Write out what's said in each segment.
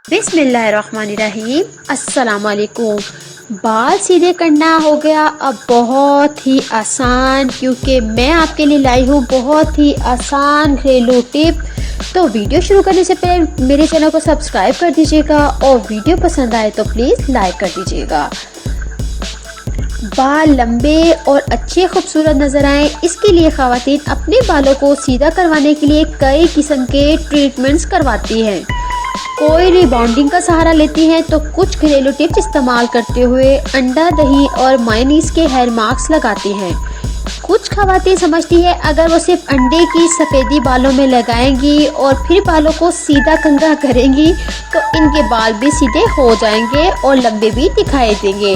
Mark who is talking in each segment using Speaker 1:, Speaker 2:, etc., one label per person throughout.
Speaker 1: बिस्मिल्लाहिर्रहमानिर्रहीम। अस्सलाम वालेकुम। बाल सीधे करना हो गया अब बहुत ही आसान, क्योंकि मैं आपके लिए लाई हूँ बहुत ही आसान घरेलू टिप। तो वीडियो शुरू करने से पहले मेरे चैनल को सब्सक्राइब कर दीजिएगा और वीडियो पसंद आए तो प्लीज़ लाइक कर दीजिएगा। बाल लंबे और अच्छे खूबसूरत नज़र आएँ, इसके लिए ख़वातीन अपने बालों को सीधा करवाने के लिए कई किस्म के ट्रीटमेंट्स करवाती हैं। कोई रिबाउंडिंग का सहारा लेती हैं तो कुछ घरेलू टिप्स इस्तेमाल करते हुए अंडा, दही और मायोनीज के हेयर मास्क लगाती हैं। कुछ ख़वातीन समझती है अगर वो सिर्फ अंडे की सफ़ेदी बालों में लगाएंगी और फिर बालों को सीधा कंघा करेंगी तो इनके बाल भी सीधे हो जाएंगे और लंबे भी दिखाई देंगे।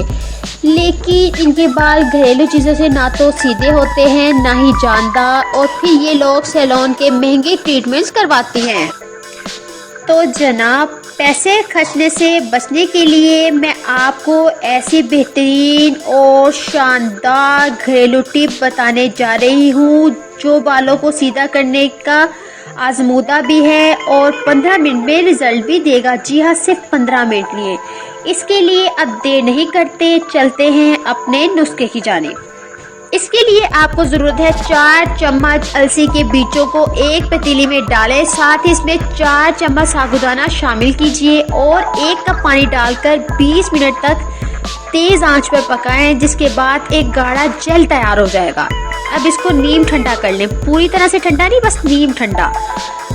Speaker 1: लेकिन इनके बाल घरेलू चीज़ों से ना तो सीधे होते हैं ना ही जानदार, और फिर ये लोग सैलून के महंगे ट्रीटमेंट्स करवाती हैं। तो जनाब, पैसे खर्चने से बचने के लिए मैं आपको ऐसी बेहतरीन और शानदार घरेलू टिप बताने जा रही हूँ जो बालों को सीधा करने का आजमूदा भी है और 15 मिनट में रिजल्ट भी देगा। जी हाँ, सिर्फ 15 मिनट लिए। इसके लिए अब देर नहीं करते, चलते हैं अपने नुस्खे की जानिब। इसके लिए आपको ज़रूरत है 4 चम्मच अलसी के बीजों को एक पतीली में डालें, साथ ही इसमें 4 चम्मच साबुदाना शामिल कीजिए और 1 कप पानी डालकर 20 मिनट तक तेज़ आंच पर पकाएं, जिसके बाद एक गाढ़ा जेल तैयार हो जाएगा। अब इसको नीम ठंडा कर लें, पूरी तरह से ठंडा नहीं, बस नीम ठंडा।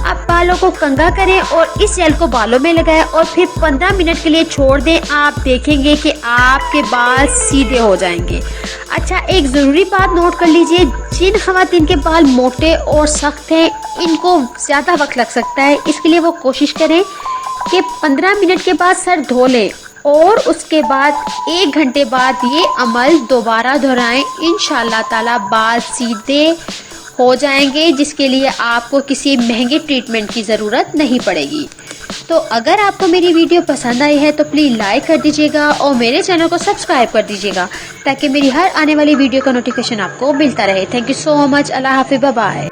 Speaker 1: अब बालों को कंघा करें और इस जेल को बालों में लगाएं और फिर 15 मिनट के लिए छोड़ दें। आप देखेंगे कि आपके बाल सीधे हो जाएंगे। अच्छा, एक ज़रूरी बात नोट कर लीजिए, जिन ख़वातीन के बाल मोटे और सख्त हैं इनको ज़्यादा वक्त लग सकता है, इसके लिए वो कोशिश करें कि 15 मिनट के बाद सर धो लें और उसके बाद 1 घंटे बाद ये अमल दोबारा दोहराएं। इंशाअल्लाह ताला बाल सीधे हो जाएंगे, जिसके लिए आपको किसी महंगे ट्रीटमेंट की ज़रूरत नहीं पड़ेगी। तो अगर आपको मेरी वीडियो पसंद आई है तो प्लीज़ लाइक कर दीजिएगा और मेरे चैनल को सब्सक्राइब कर दीजिएगा ताकि मेरी हर आने वाली वीडियो का नोटिफिकेशन आपको मिलता रहे। Thank you so much. अल्लाह हाफिज़, बाय बाय।